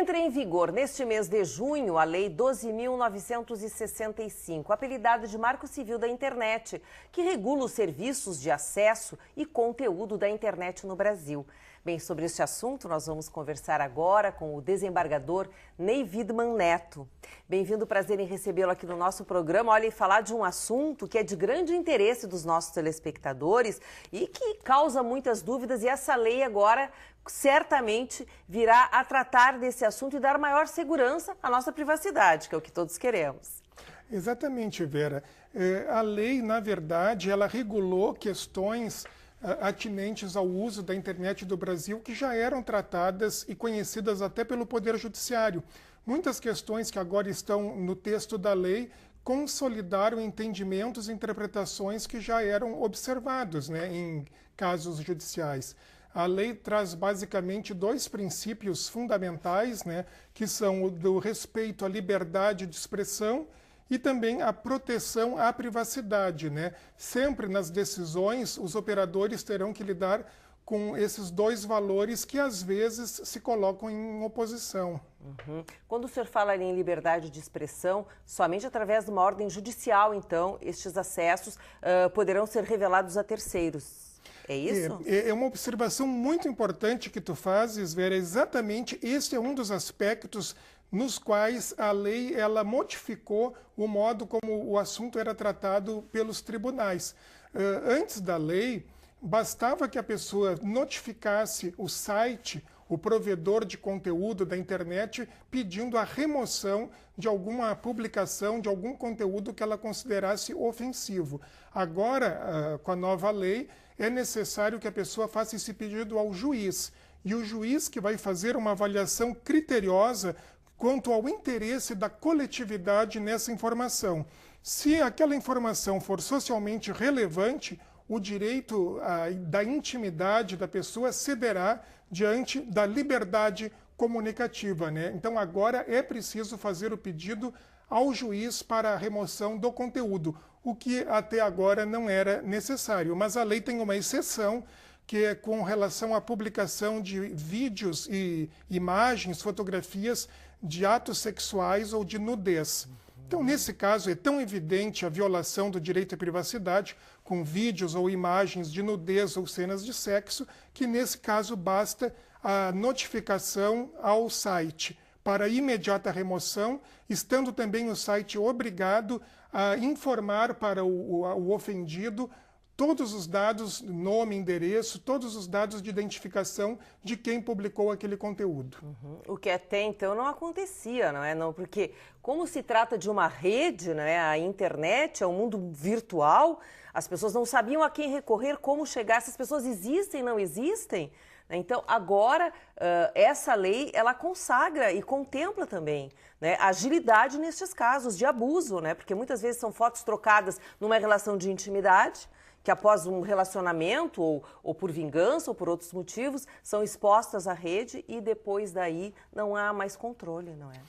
Entra em vigor neste mês de junho a Lei 12.965, apelidada de Marco Civil da Internet, que regula os serviços de acesso e conteúdo da internet no Brasil. Bem, sobre este assunto nós vamos conversar agora com o desembargador Ney Widmann Neto. Bem-vindo, prazer em recebê-lo aqui no nosso programa. Olha, e falar de um assunto que é de grande interesse dos nossos telespectadores e que causa muitas dúvidas, e essa lei agora certamente virá a tratar desse assunto e dar maior segurança à nossa privacidade, que é o que todos queremos. Exatamente, Vera. A lei, na verdade, ela regulou questões atinentes ao uso da internet do Brasil que já eram tratadas e conhecidas até pelo Poder Judiciário. Muitas questões que agora estão no texto da lei consolidaram entendimentos e interpretações que já eram observados, em casos judiciais. A lei traz basicamente dois princípios fundamentais, que são o do respeito à liberdade de expressão e também a proteção à privacidade. Sempre nas decisões, os operadores terão que lidar com esses dois valores que às vezes se colocam em oposição. Quando o senhor fala em liberdade de expressão, somente através de uma ordem judicial, então, estes acessos poderão ser revelados a terceiros. É isso? É uma observação muito importante que tu fazes, Vera. Exatamente este é um dos aspectos nos quais a lei ela modificou o modo como o assunto era tratado pelos tribunais. Antes da lei, bastava que a pessoa notificasse o site, o provedor de conteúdo da internet, pedindo a remoção de alguma publicação, de algum conteúdo que ela considerasse ofensivo. Agora, com a nova lei, é necessário que a pessoa faça esse pedido ao juiz. E o juiz que vai fazer uma avaliação criteriosa quanto ao interesse da coletividade nessa informação. Se aquela informação for socialmente relevante, o direito da intimidade da pessoa cederá diante da liberdade comunicativa. Então, agora é preciso fazer o pedido ao juiz para a remoção do conteúdo, o que até agora não era necessário. Mas a lei tem uma exceção, que é com relação à publicação de vídeos e imagens, fotografias de atos sexuais ou de nudez. Então, nesse caso, é tão evidente a violação do direito à privacidade, com vídeos ou imagens de nudez ou cenas de sexo, que nesse caso basta a notificação ao site para imediata remoção, estando também o site obrigado a informar para o ofendido todos os dados, nome, endereço, todos os dados de identificação de quem publicou aquele conteúdo. O que até então não acontecia, não é? Não, porque como se trata de uma rede, a internet é um mundo virtual, as pessoas não sabiam a quem recorrer, como chegar, essas pessoas existem, não existem? Então, agora, essa lei, ela consagra e contempla também agilidade nestes casos de abuso, porque muitas vezes são fotos trocadas numa relação de intimidade, que após um relacionamento, ou por vingança, ou por outros motivos, são expostas à rede e depois daí não há mais controle, não é?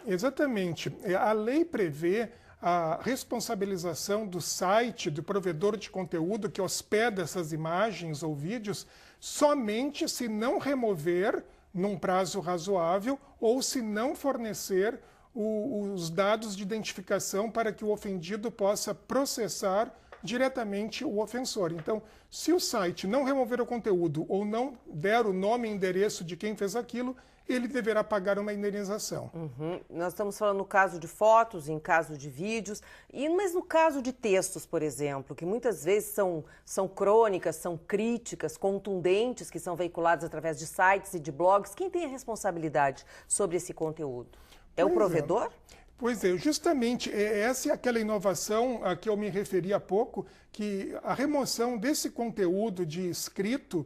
Exatamente. A lei prevê a responsabilização do site, do provedor de conteúdo que hospeda essas imagens ou vídeos, somente se não remover num prazo razoável ou se não fornecer os dados de identificação para que o ofendido possa processar diretamente o ofensor. Então, se o site não remover o conteúdo ou não der o nome e endereço de quem fez aquilo, ele deverá pagar uma indenização. Nós estamos falando no caso de fotos, em caso de vídeos, mas no caso de textos, por exemplo, que muitas vezes são crônicas, são críticas contundentes que são veiculadas através de sites e de blogs, quem tem a responsabilidade sobre esse conteúdo? É o provedor? Pois é, justamente essa é aquela inovação a que eu me referi há pouco, que a remoção desse conteúdo de escrito,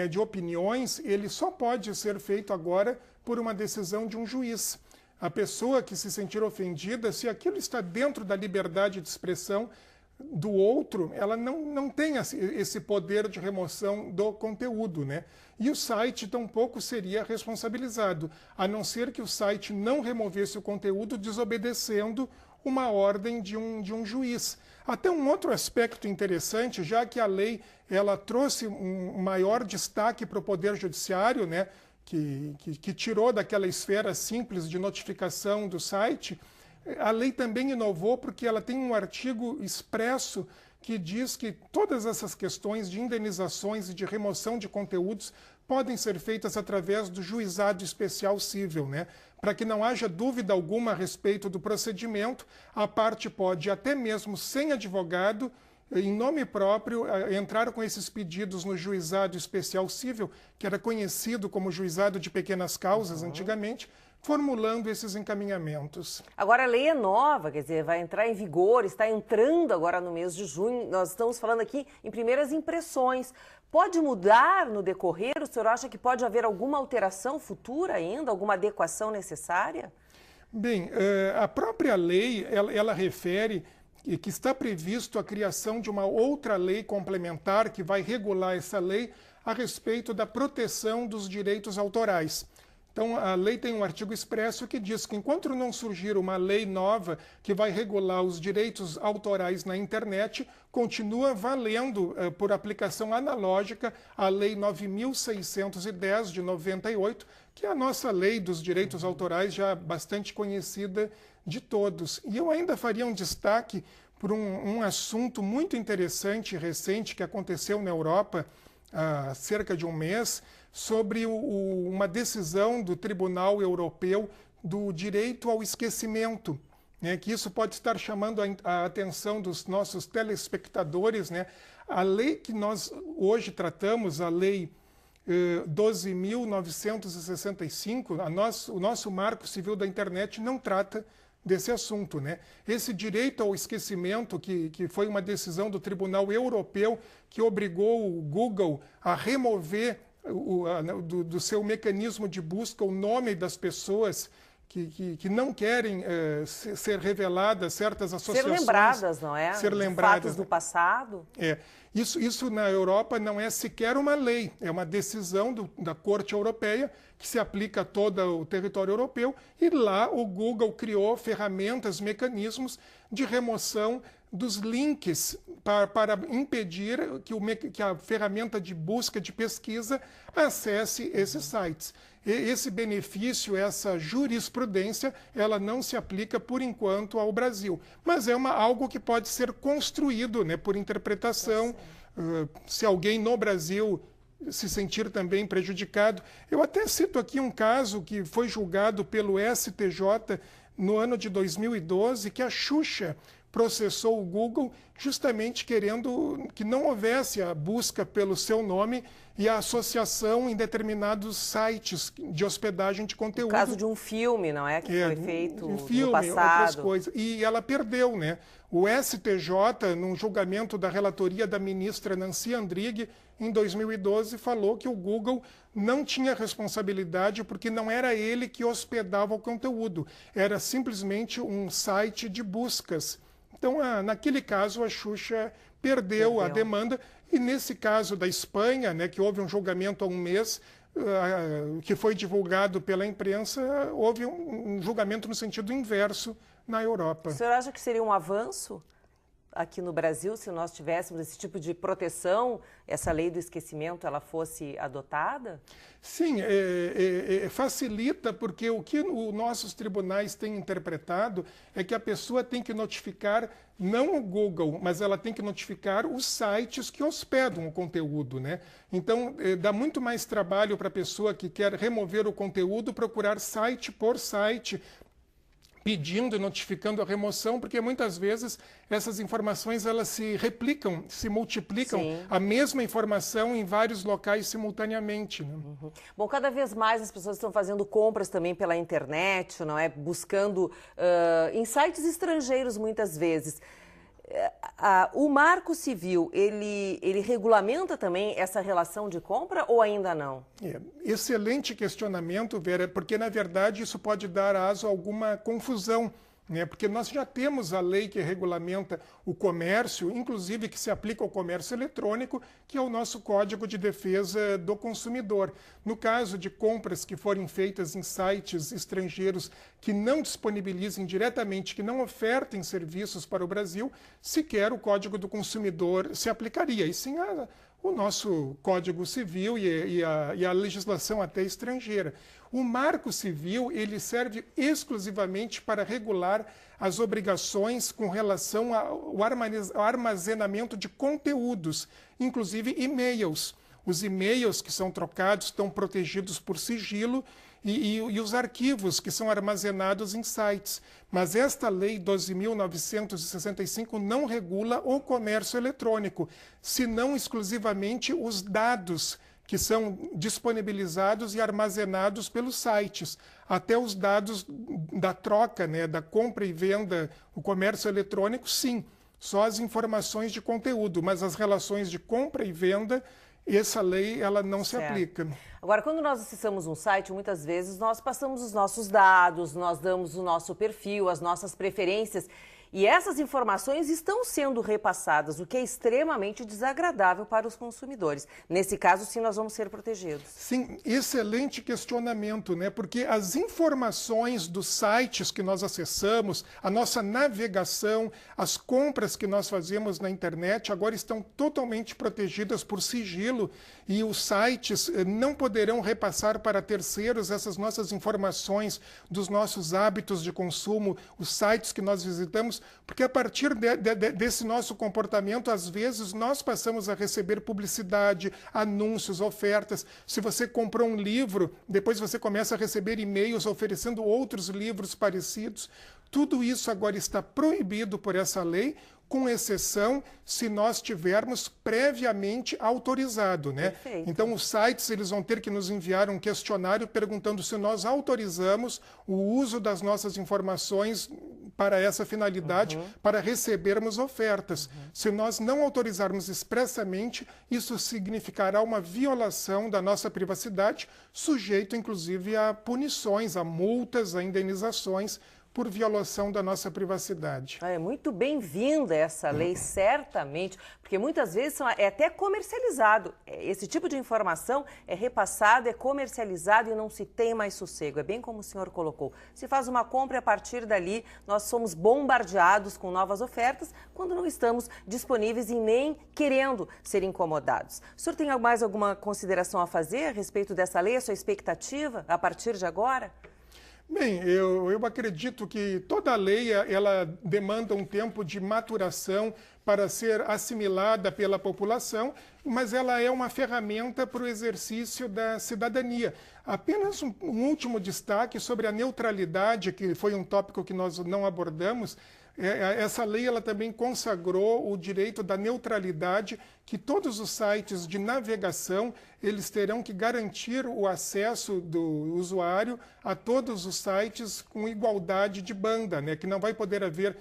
de opiniões, ele só pode ser feito agora por uma decisão de um juiz. A pessoa que se sentir ofendida, se aquilo está dentro da liberdade de expressão do outro, ela não tem esse poder de remoção do conteúdo, E o site tampouco seria responsabilizado, a não ser que o site não removesse o conteúdo desobedecendo uma ordem de um juiz. Até um outro aspecto interessante, já que a lei ela trouxe um maior destaque para o Poder Judiciário, que tirou daquela esfera simples de notificação do site, a lei também inovou porque ela tem um artigo expresso que diz que todas essas questões de indenizações e de remoção de conteúdos podem ser feitas através do juizado especial cível, né? Para que não haja dúvida alguma a respeito do procedimento, a parte pode, até mesmo sem advogado, em nome próprio, entrar com esses pedidos no juizado especial cível, que era conhecido como juizado de pequenas causas antigamente, formulando esses encaminhamentos. Agora, a lei é nova, quer dizer, vai entrar em vigor, está entrando agora no mês de junho. Nós estamos falando aqui em primeiras impressões. Pode mudar no decorrer? O senhor acha que pode haver alguma alteração futura ainda, alguma adequação necessária? Bem, a própria lei, ela refere que está previsto a criação de uma outra lei complementar que vai regular essa lei a respeito da proteção dos direitos autorais. Então, a lei tem um artigo expresso que diz que enquanto não surgir uma lei nova que vai regular os direitos autorais na internet, continua valendo, por aplicação analógica, a Lei 9.610 de 98, que é a nossa lei dos direitos autorais já bastante conhecida de todos. E eu ainda faria um destaque por um assunto muito interessante e recente que aconteceu na Europa há cerca de um mês, sobre uma decisão do Tribunal Europeu do direito ao esquecimento, né, que isso pode estar chamando a atenção dos nossos telespectadores, né? A lei que nós hoje tratamos, a Lei 12.965, o nosso Marco Civil da Internet não trata desse assunto, né? Esse direito ao esquecimento, que foi uma decisão do Tribunal Europeu que obrigou o Google a remover do seu mecanismo de busca o nome das pessoas que não querem ser reveladas certas associações. Ser lembradas, não é? Ser lembradas. Fatos do passado. Isso na Europa não é sequer uma lei, é uma decisão da Corte Europeia que se aplica a todo o território europeu, e lá o Google criou ferramentas, mecanismos de remoção dos links para impedir que a ferramenta de busca, de pesquisa, acesse esses sites. Esse benefício, essa jurisprudência, ela não se aplica, por enquanto, ao Brasil. Mas é algo que pode ser construído, né, por interpretação. Se alguém no Brasil se sentir também prejudicado. Eu até cito aqui um caso que foi julgado pelo STJ no ano de 2012, que a Xuxa processou o Google justamente querendo que não houvesse a busca pelo seu nome e a associação em determinados sites de hospedagem de conteúdo. No caso de um filme, não é? Que foi feito um filme, no passado. Outras coisas. E ela perdeu, né? O STJ, num julgamento da relatoria da ministra Nancy Andrighi, em 2012, falou que o Google não tinha responsabilidade porque não era ele que hospedava o conteúdo, era simplesmente um site de buscas. Então, naquele caso, a Xuxa perdeu a demanda. E nesse caso da Espanha, né, que houve um julgamento há um mês, que foi divulgado pela imprensa, houve um julgamento no sentido inverso na Europa. O senhor acha que seria um avanço aqui no Brasil se nós tivéssemos esse tipo de proteção, essa lei do esquecimento, ela fosse adotada? Sim, facilita, porque o que os nossos tribunais têm interpretado é que a pessoa tem que notificar não o Google, mas ela tem que notificar os sites que hospedam o conteúdo, né? Então, dá muito mais trabalho para a pessoa que quer remover o conteúdo procurar site por site, pedindo e notificando a remoção, porque muitas vezes essas informações elas se replicam, se multiplicam. Sim. A mesma informação em vários locais simultaneamente. Né? Uhum. Bom, cada vez mais as pessoas estão fazendo compras também pela internet, não é? Buscando em sites estrangeiros muitas vezes. O Marco Civil, ele regulamenta também essa relação de compra ou ainda não? Excelente questionamento, Vera, porque, na verdade, isso pode dar aso a alguma confusão, né? Porque nós já temos a lei que regulamenta o comércio, inclusive que se aplica ao comércio eletrônico, que é o nosso Código de Defesa do Consumidor. No caso de compras que forem feitas em sites estrangeiros que não disponibilizem diretamente, que não ofertem serviços para o Brasil, sequer o Código do Consumidor se aplicaria. E sim o nosso Código Civil e a legislação até estrangeira. O Marco Civil ele serve exclusivamente para regular as obrigações com relação ao armazenamento de conteúdos, inclusive e-mails. Os e-mails que são trocados estão protegidos por sigilo e os arquivos que são armazenados em sites. Mas esta Lei 12.965 não regula o comércio eletrônico, senão exclusivamente os dados que são disponibilizados e armazenados pelos sites, até os dados da troca, né, da compra e venda, o comércio eletrônico, sim, só as informações de conteúdo, mas as relações de compra e venda, essa lei ela não se aplica. Agora, quando nós acessamos um site, muitas vezes nós passamos os nossos dados, nós damos o nosso perfil, as nossas preferências, e essas informações estão sendo repassadas, o que é extremamente desagradável para os consumidores. Nesse caso, sim, nós vamos ser protegidos. Sim, excelente questionamento, né? Porque as informações dos sites que nós acessamos, a nossa navegação, as compras que nós fazemos na internet, agora estão totalmente protegidas por sigilo e os sites não poderão repassar para terceiros essas nossas informações dos nossos hábitos de consumo, os sites que nós visitamos, porque a partir desse nosso comportamento, às vezes, nós passamos a receber publicidade, anúncios, ofertas. Se você comprou um livro, depois você começa a receber e-mails oferecendo outros livros parecidos. Tudo isso agora está proibido por essa lei, com exceção se nós tivermos previamente autorizado, né? Perfeito. Então, os sites eles vão ter que nos enviar um questionário perguntando se nós autorizamos o uso das nossas informações para essa finalidade, para recebermos ofertas. Se nós não autorizarmos expressamente, isso significará uma violação da nossa privacidade, sujeito, inclusive, a punições, a multas, a indenizações, por violação da nossa privacidade. É muito bem-vinda essa lei, certamente, porque muitas vezes é até comercializado. Esse tipo de informação é repassado, é comercializado e não se tem mais sossego. É bem como o senhor colocou. Se faz uma compra e a partir dali nós somos bombardeados com novas ofertas quando não estamos disponíveis e nem querendo ser incomodados. O senhor tem mais alguma consideração a fazer a respeito dessa lei, a sua expectativa a partir de agora? Bem, eu acredito que toda lei ela demanda um tempo de maturação para ser assimilada pela população, mas ela é uma ferramenta para o exercício da cidadania. Apenas um último destaque sobre a neutralidade, que foi um tópico que nós não abordamos. Essa lei ela também consagrou o direito da neutralidade, que todos os sites de navegação eles terão que garantir o acesso do usuário a todos os sites com igualdade de banda, né? Que não vai poder haver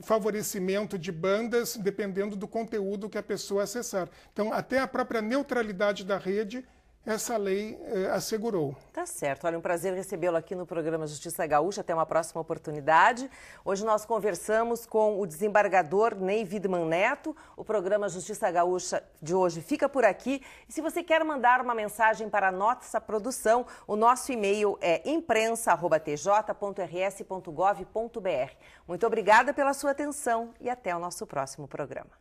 favorecimento de bandas dependendo do conteúdo que a pessoa acessar. Então, até a própria neutralidade da rede essa lei assegurou. Tá certo. Olha, um prazer recebê-lo aqui no programa Justiça Gaúcha. Até uma próxima oportunidade. Hoje nós conversamos com o desembargador Ney Widmann Neto. O programa Justiça Gaúcha de hoje fica por aqui. E se você quer mandar uma mensagem para a nossa produção, o nosso e-mail é imprensa@tj.rs.gov.br. Muito obrigada pela sua atenção e até o nosso próximo programa.